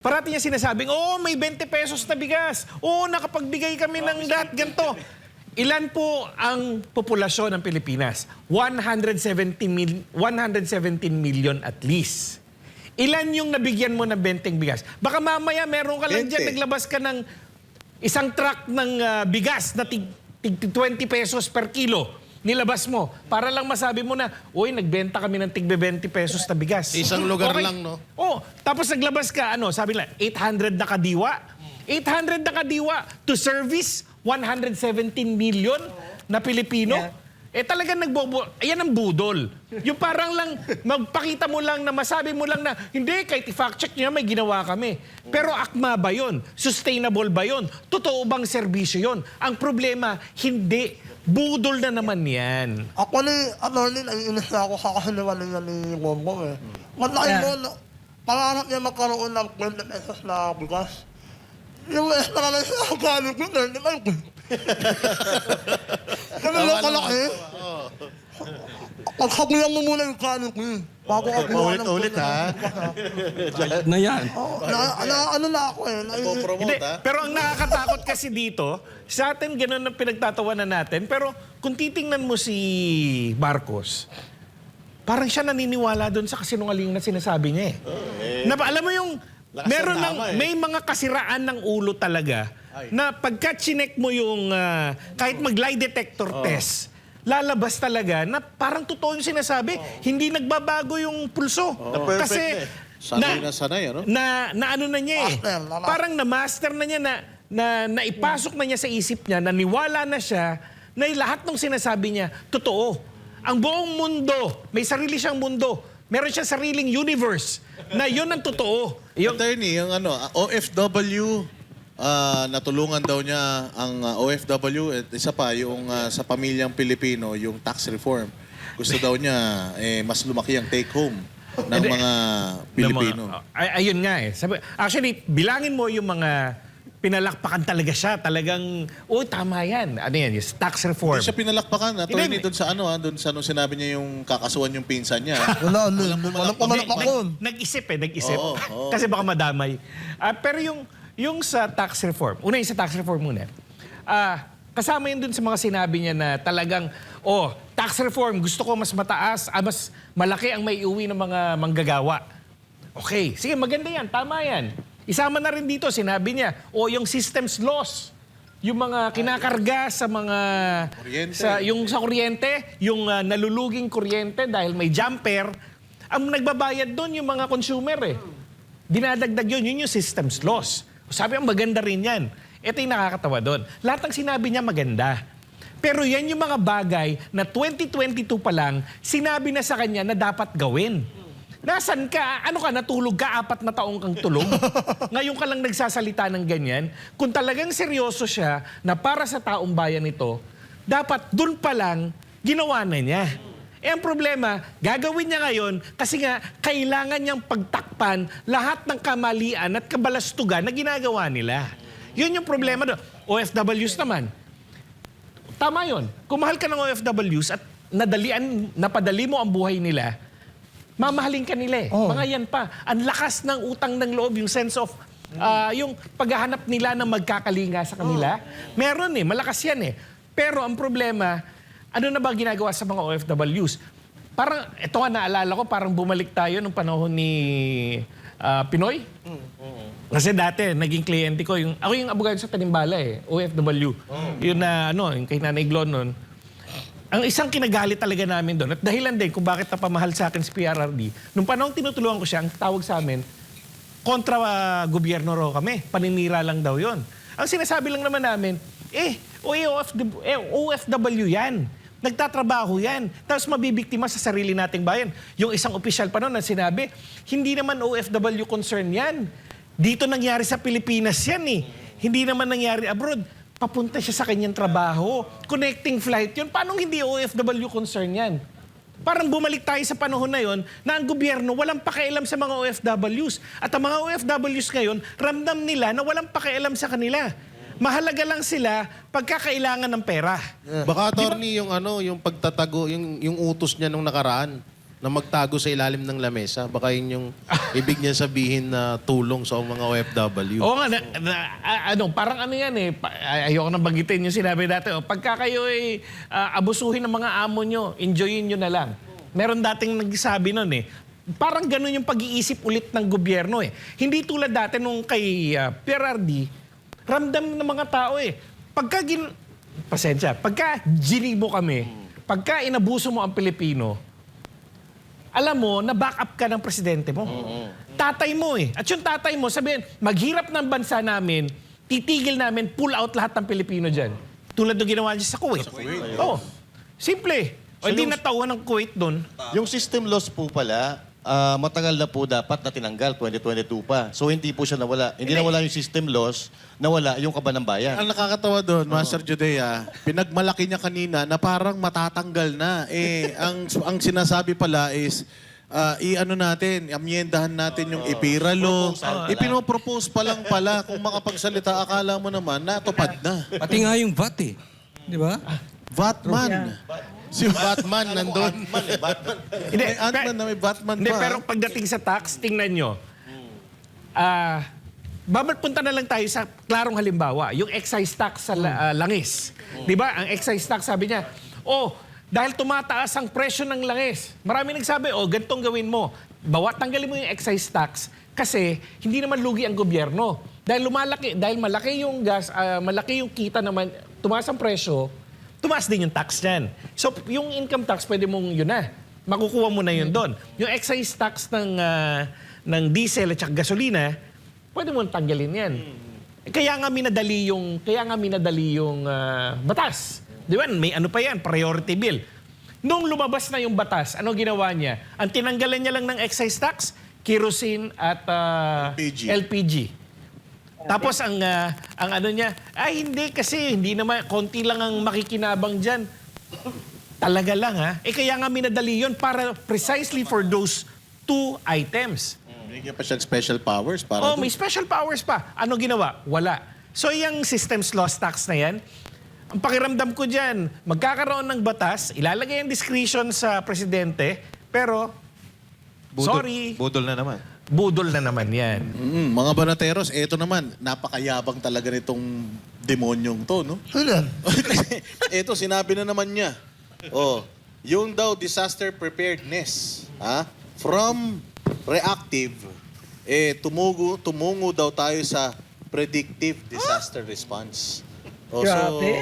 Parati niya sinasabing, oo, may 20 pesos na bigas. Oo, nakapagbigay kami ng lahat ganito. Ilan po ang populasyon ng Pilipinas? 117 million at least. Ilan yung nabigyan mo ng 20 bigas? Baka mamaya meron ka lang dyan, naglabas ka ng isang truck ng bigas na tig 20 pesos per kilo. Nilabas mo para lang masabi mo na, uy, nagbenta kami ng tig 20 pesos na bigas. Isang lugar lang, no? Oh, tapos naglabas ka, sabi nila, 800 na kadiwa. 800 na kadiwa to service 117 million na Pilipino. Yeah. Talagang ayan ang budol. Yung parang lang, magpakita mo lang na masabi mo lang na, hindi, kahit i-fact check nyo, may ginawa kami. Pero akma ba yun? Sustainable ba yun? Totoo bang serbisyo yun? Ang problema, hindi. Budol na naman yan. Ako naiinis na ako sa kasinungalingan ni Bongbong eh. Matlain mo, pangarap niya magkaroon ng 20 pesos na bigas. Yung extra na siya, gano'n ko, 35 ko. Ganun lang kalaki. Pagkagulang mo muna yung kanin ko eh. Bago ka gumawa ng Ulit, ha? Na yan. Ano na ako eh. Hindi, pero ang nakakatakot kasi dito, sa atin ganun ang pinagtatawanan natin, pero kung titingnan mo si Marcos, parang siya naniniwala doon sa kasinungaling na sinasabi niya eh. Alam mo yung, may mga kasiraan ng ulo talaga na pagka chinek mo yung kahit mag-lie detector test, lalabas talaga na parang totoo yung sinasabi. Hindi nagbabago yung pulso. Kasi sanay na sanay, ano? na ano na niya eh. Parang na-master na niya na ipasok na niya sa isip niya, naniwala na siya na lahat ng sinasabi niya, totoo. Ang buong mundo, may sarili siyang mundo. Meron siyang sariling universe na yun ang totoo. Attorney, yung OFW, natulungan daw niya ang OFW at isa pa yung sa pamilyang Pilipino, yung tax reform. Gusto daw niya mas lumaki ang take home ng mga Pilipino. Ayun nga eh. Actually, bilangin mo yung mga pinalakpakan talaga siya. Talagang, tama yan. Ano yan? Yung tax reform. Hindi siya pinalakpakan. Attorney, doon sa doon sa sinabi niya yung kakasuhan yung pinsan niya. Walang pumalakpakon. Nag-isip eh, nag-isip. Oo. Kasi baka madamay. Pero yung sa tax reform, una yung sa tax reform muna. Kasama yun dun sa mga sinabi niya na talagang, tax reform, gusto ko mas mataas, mas malaki ang may uwi ng mga manggagawa. Okay, sige, maganda yan, tama yan. Isama na rin dito, sinabi niya, yung systems loss, yung mga kinakarga sa mga sa kuryente, yung naluluging kuryente dahil may jumper, ang nagbabayad doon yung mga consumer eh. Dinadagdag yun yung systems loss. Sabi ang maganda rin yan. Ito yung nakakatawa doon. Lahat ng sinabi niya maganda. Pero yan yung mga bagay na 2022 pa lang, sinabi na sa kanya na dapat gawin. Nasaan ka? Ano ka? Natulog ka? 4 na taong kang tulog? Ngayon ka lang nagsasalita ng ganyan? Kung talagang seryoso siya na para sa taong bayan ito, dapat dun pa lang ginawa na niya. Ang problema, gagawin niya ngayon kasi nga kailangan niyang pagtakpan lahat ng kamalian at kabalastugan na ginagawa nila. Yun yung problema doon. OFWs naman. Tama yun. Kung mahal ka ng OFWs at napadali mo ang buhay nila, mamahalin ka nila eh. Mga yan pa. Ang lakas ng utang ng loob, yung sense of, yung paghahanap nila ng magkakalinga sa kanila. Meron eh, malakas yan eh. Pero ang problema, ano na ba ginagawa sa mga OFWs? Parang, ito nga naalala ko, parang bumalik tayo nung panahon ni Pinoy. Kasi dati, naging kliyente ko, ako yung abogado sa Tanimbala eh, OFW. Yun na, yung kay Nanay Glon nun. Ang isang kinagalit talaga namin doon, at dahilan din kung bakit napamahal sa akin si PRRD, nung panahon tinutulungan ko siya, ang tawag sa amin, kontra gobyerno raw kami, paninira lang daw yon. Ang sinasabi lang naman namin, OFW yan. Nagtatrabaho yan. Tapos mabibiktima sa sarili nating bayan. Yung isang opisyal pa noon na sinabi, hindi naman OFW concern yan. Dito nangyari sa Pilipinas yan eh. Hindi naman nangyari abroad. Papunta siya sa kanyang trabaho. Connecting flight yun. Paano hindi OFW concern yan? Parang bumalik tayo sa panahon na yon na ang gobyerno walang pakialam sa mga OFWs. At ang mga OFWs ngayon, ramdam nila na walang pakialam sa kanila. Mahalaga lang sila pagkakailangan ng pera. Baka attorney yung pagtatago, yung utos niya nung nakaraan. na magtago sa ilalim ng lamesa. Baka yun yung ibig niya sabihin na tulong sa mga OFW. Oo nga, parang ano yan eh, ayoko nang banggitin yung sinabi dati. Pagka kayo ay abusuhin ng mga amo nyo, enjoyin nyo na lang. Meron dating nagsabi nun eh, parang ganun yung pag-iisip ulit ng gobyerno eh. Hindi tulad dati nung kay PRRD, ramdam ng mga tao eh. Pagka ginibo kami, pagka inabuso mo ang Pilipino, alam mo, na-back up ka ng presidente mo. Tatay mo eh. At yung tatay mo, sabihin, maghirap ng bansa namin, titigil namin, pull out lahat ng Pilipino dyan. Tulad ng ginawa niya sa Kuwait. Oo. Simple. O hindi natauhan ng Kuwait doon. Yung system loss po pala, matagal na po dapat na tinanggal, 2022 pa. So hindi po siya nawala. Hindi nawala yung system loss, nawala yung kaba ng bayan. Ang nakakatawa doon, Master Judea, pinagmalaki niya kanina na parang matatanggal na. Ang sinasabi pala is, amyendahan natin yung IPIRA law. Ipinopropose pa lang pala. Kung makapagsalita, akala mo naman, natupad na. Pati nga yung VAT eh. Di ba? Batman. Si Batman nandun. Hindi, May Ant-Man na may Batman Hindi, pa. pero pagdating sa tax, tingnan nyo. Punta na lang tayo sa klarong halimbawa. Yung excise tax sa langis. Di ba? Ang excise tax, sabi niya, dahil tumataas ang presyo ng langis. Marami nagsabi, ganitong gawin mo. Tanggalin mo yung excise tax kasi hindi naman lugi ang gobyerno. Dahil malaki yung gas, malaki yung kita naman, tumaas ang presyo, tumaas din yung tax niyan. So, yung income tax, pwede mong yun na. Makukuha mo na yun doon. Yung excise tax ng diesel at saka gasolina, pwede mong tanggalin yan. Kaya nga minadali yung batas. Di ba? May ano pa yan, priority bill. Nung lumabas na yung batas, ano ginawa niya? Ang tinanggalan niya lang ng excise tax, kerosene at LPG. Tapos ang ano niya, hindi kasi, hindi naman, konti lang ang makikinabang dyan. Talaga lang kaya nga minadali yun para precisely for those two items. Binigyan pa siya ng special powers para May special powers pa. Ano ginawa? Wala. So yung systems loss tax na yan, ang pakiramdam ko dyan, magkakaroon ng batas, ilalagay ang discretion sa presidente, pero, sorry, Budol na naman. budol na naman yan. mga banateros, eto naman, napakayabang talaga nitong demonyong to, no? Sino? Eto, sinabi na naman niya. Yung daw disaster preparedness, from reactive, tumungo daw tayo sa predictive disaster response. Grabe.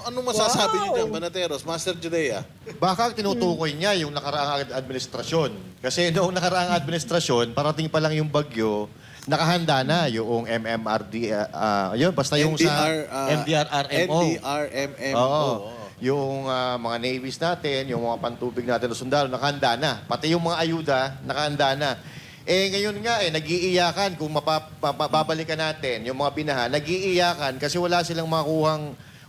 Ano masasabi niyo dyan, Banateros? Master Judea? Baka tinutukoy niya yung nakaraang administrasyon. Kasi noong nakaraang administrasyon, parating pa lang yung bagyo, nakahanda na yung MMRD, basta yung sa NDRRMO. NDRMMO. Oo. Yung mga navies natin, yung mga pantubig natin na sundalo, nakahanda na. Pati yung mga ayuda, nakahanda na. Ngayon nga nag-iiyakan kung babalikan natin yung mga binaha, nag-iiyakan kasi wala silang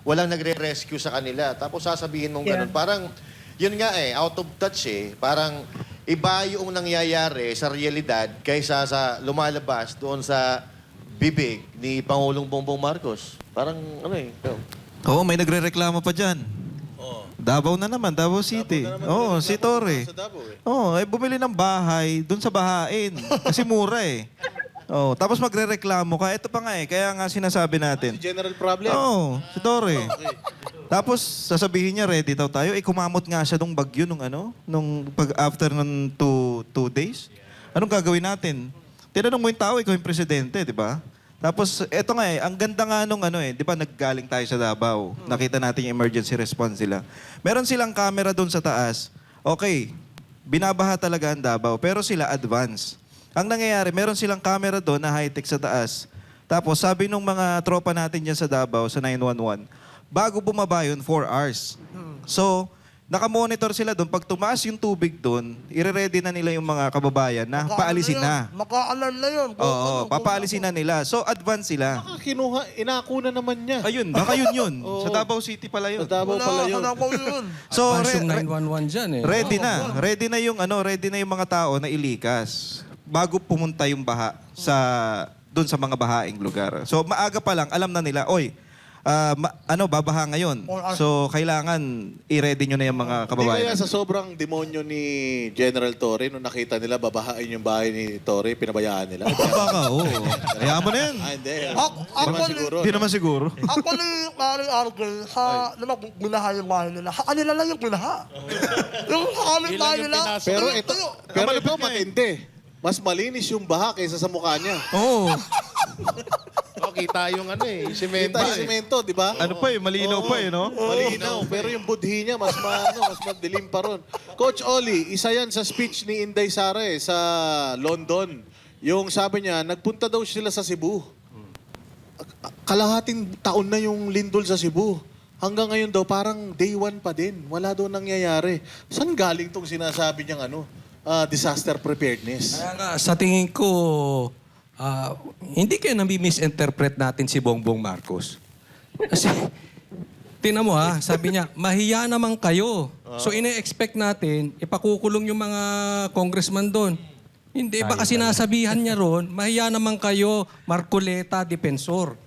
walang nagre-rescue sa kanila. Tapos sasabihin mong ganun. Parang, yun nga out of touch Parang iba yung nangyayari sa realidad kaysa sa lumalabas doon sa bibig ni Pangulong Bongbong Marcos. Parang Oo, may nagrereklamo pa dyan. Davao na naman, Davao City. Oo, si Torre. Oo, bumili ng bahay dun sa bahain. Kasi mura tapos magrereklamo ka. Ito pa nga kaya nga sinasabi natin. General problem. Oo, si Torre. Tapos sasabihin niya, ready daw tayo. Kumamot nga siya nung bagyo nung after ng two days. Anong gagawin natin? Tinanong mo yung tao, ikaw yung presidente, di ba? Tapos, eto nga ang ganda nga nung di ba naggaling tayo sa Davao. Nakita natin yung emergency response nila. Meron silang camera doon sa taas. Okay, binabaha talaga ang Davao, pero sila advance. Ang nangyayari, meron silang camera doon na high-tech sa taas. Tapos, sabi nung mga tropa natin dyan sa Davao, sa 911, bago bumaba yun, 4 hours. So, nakamonitor sila doon. Pag tumaas yung tubig doon, ire-ready na nila yung mga kababayan na paalisin na. Maka-alarm na yun. Oo, papaalisin na nila. So, advance sila. Kinuha, inako na naman niya. Ayun, baka yun. Sa Davao City pala yun. Sa Davao pala yun. yun. So, Advance yung 911 dyan ready na. Ready na yung mga tao na ilikas bago pumunta yung baha doon sa mga bahaing lugar. So, maaga pa lang, alam na nila, babaha ngayon. So, kailangan i-ready nyo na yung mga Hindi kababayan. kaya sa sobrang demonyo ni General Torre, nung nakita nila babahain yung bahay ni Torre, pinabayaan nila. Baka, oo. Hayaan mo na yan. Hindi. Ako Hindi naman ni- siguro. Hindi naman siguro. Ako ni Maring Argel, naman kung binaha yung bahay nila, kanila lang yung binaha. Yung kamit bahay nila, Pero ito, pero Malapit ito nga eh. matindi. Mas malinis yung baha kaysa sa mukha niya. Oo. Oh, kita yung ano eh, yung semento. Kita yung semento, di ba? Ano pa eh, malinaw pa eh, no? Malinaw. Pero yung budhi niya, mas madilim pa ron. Coach Oli, isa yan sa speech ni Inday Sara sa London. Yung sabi niya, nagpunta daw sila sa Cebu. Kalahating taon na yung lindol sa Cebu. Hanggang ngayon daw, parang day one pa din. Wala daw nangyayari. Saan galing tong sinasabi niyang disaster preparedness? Kaya nga, sa tingin ko, hindi kayo nami-misinterpret natin si Bongbong Marcos. Kasi, tingnan mo sabi niya, mahiya naman kayo. So, ine-expect natin, ipakukulong yung mga congressman doon. Hindi, baka sinasabihan niya ron, mahiya naman kayo, Marcoleta, Defensor.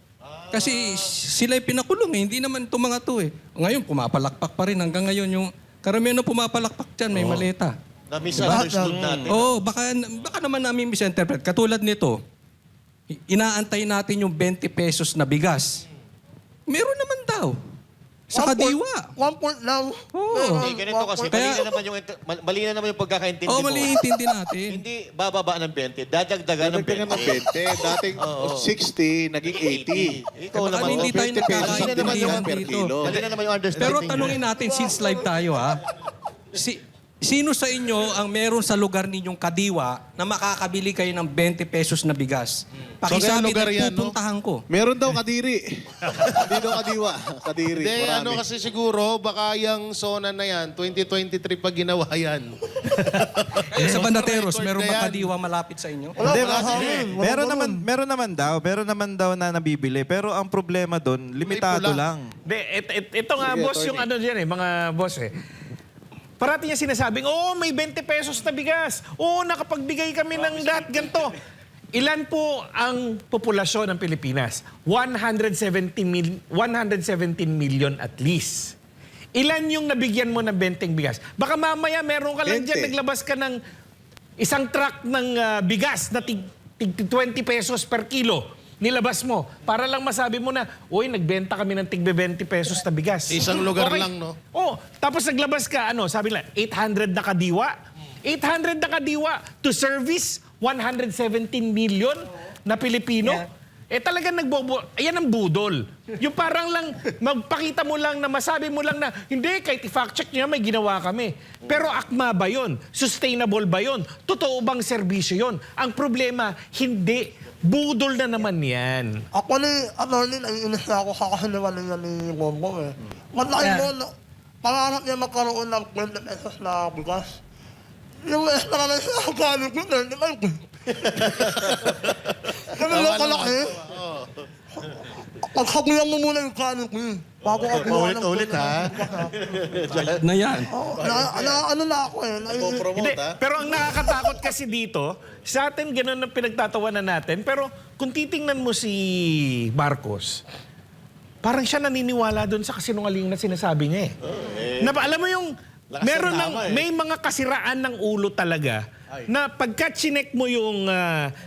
Kasi sila yung pinakulong hindi naman itong mga to eh. Ngayon, pumapalakpak pa rin hanggang ngayon yung karamihan na pumapalakpak dyan, may maleta. Na-misunderstood natin. Oo, baka naman namin misinterpret. Katulad nito, inaantay natin yung 20 pesos na bigas. Meron naman daw. Sa kadiwa. 1 point lang. Oo. Hindi, ganito kasi, Kaya- mali na naman yung pagkakaintindi Oo, mo. maliintindi natin. Hindi bababa ng 20, dadagdagan ng Dagdagan ng 20. 20. Dating 60, naging 80. Ikaw Baka naman. hindi tayo 20 pesos ang nagkakaintindihan dinagdagan per dito. kilo. Mali na naman yung understanding. Pero tanungin natin, since live tayo sino sa inyo ang meron sa lugar ninyong kadiwa na makakabili kayo ng 20 pesos na bigas? Pakisabi lugar na yan, no? pupuntahan ko. Meron daw kadiri. Hindi daw kadiwa. Kadiri. Hindi, Marami. ano kasi siguro, baka yung zona na yan, 2023 pa ginawa yan. Sa Bandateros, meron na ba yan. kadiwa malapit sa inyo? Wala, Hindi, wala sa amin. Wala meron naman daw na nabibili. Pero ang problema doon, limitado pula. lang. Ito nga, Sige, boss, attorney. yung ano dyan mga boss Parati niya sinasabing, may 20 pesos na bigas. Nakapagbigay kami ng lahat ganito. Ilan po ang populasyon ng Pilipinas? 117 million at least. Ilan yung nabigyan mo ng 20 bigas? Baka mamaya meron ka lang 20. dyan, naglabas ka ng isang truck ng bigas na tig 20 pesos per kilo. Nilabas mo para lang masabi mo na, nagbenta kami ng tig 20 pesos na bigas. Isang lugar lang, no? Tapos naglabas ka, sabi nila, 800 na kadiwa. 800 na kadiwa to service 117 million na Pilipino. Talagang ayan ang budol. Yung parang lang, magpakita mo lang na masabi mo lang na, hindi, kahit i-fact check niya, may ginawa kami. Pero akma ba yun? Sustainable ba yun? Totoo bang serbisyo yun? Ang problema, hindi. Budol na naman yan. Ako ni, naiinis na ako sa kahinawalingan ni Bongbong Matlain mo, pangarap niya magkaroon ng 20 pesos na bigas. Yung extra na siya, gano'n ko, 35 ko. Ganun lang kalaki. Pagkabuyan mo muna yung kanin ko bago ka buwan ng Paulit-ulit, ha? Na yan. Ano na ako naiinis. Hindi, Promote, ha? pero ang nakakatakot kasi dito, sa atin ganun ang pinagtatawanan natin, pero kung titingnan mo si Marcos, parang siya naniniwala doon sa kasinungaling na sinasabi niya alam mo yung, meron ng, may mga kasiraan ng ulo talaga, na pagka chinek mo yung,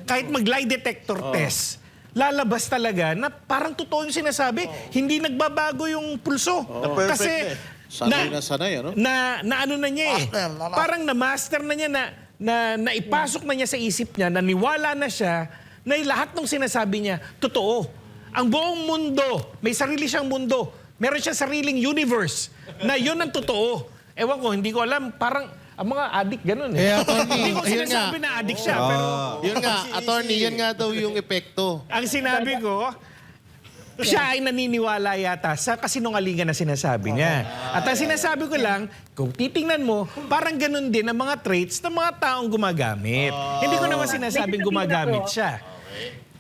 kahit mag-lie detector test, lalabas talaga na parang totoo yung sinasabi, hindi nagbabago yung pulso. Kasi, Sanay na sanay, ano? na ano na niya Master, parang na-master na niya na ipasok na niya sa isip niya, naniwala na siya na lahat ng sinasabi niya, totoo. Ang buong mundo, may sarili siyang mundo. Meron siyang sariling universe na yun ang totoo. Ewan ko, hindi ko alam, parang ang mga addict ganun Hindi ko ayun sinasabi nga. na addict siya, pero Yun nga, attorney, yan nga daw yung epekto. ang sinabi ko, siya ay naniniwala yata sa kasinungalingan na sinasabi niya. At ang sinasabi ko lang, kung titingnan mo, parang ganun din ang mga traits ng mga taong gumagamit. Hindi ko naman sinasabing gumagamit siya.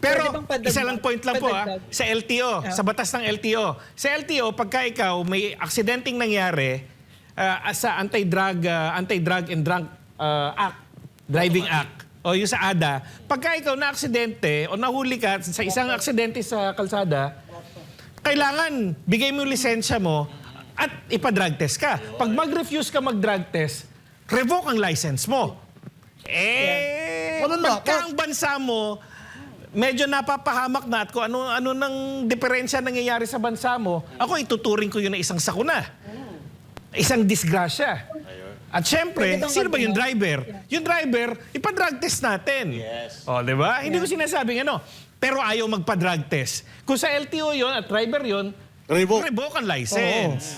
Pero isa lang point lang po sa LTO, sa batas ng LTO. Sa LTO, pagka ikaw may aksidenteng nangyari sa Anti-Drug and Drunk Act, Driving Act, o yung sa ADA, pagka ikaw na aksidente o nahuli ka sa isang aksidente sa kalsada, kailangan bigay mo yung lisensya mo at ipa-drug test ka. Pag mag-refuse ka mag-drug test, revoke ang license mo. Ganun na, pagka ang bansa mo, medyo napapahamak na at kung ano nang diferensya nangyayari sa bansa mo, ako ituturing ko yun na isang sakuna. Isang disgrasya. At syempre, sino ba yung driver? Yung driver, ipa-drug test natin. Yes. O, di ba? Hindi ko sinasabing ano. Pero ayaw magpa-drug test. Kung sa LTO yon at driver yon, Revoke. revoke ang license.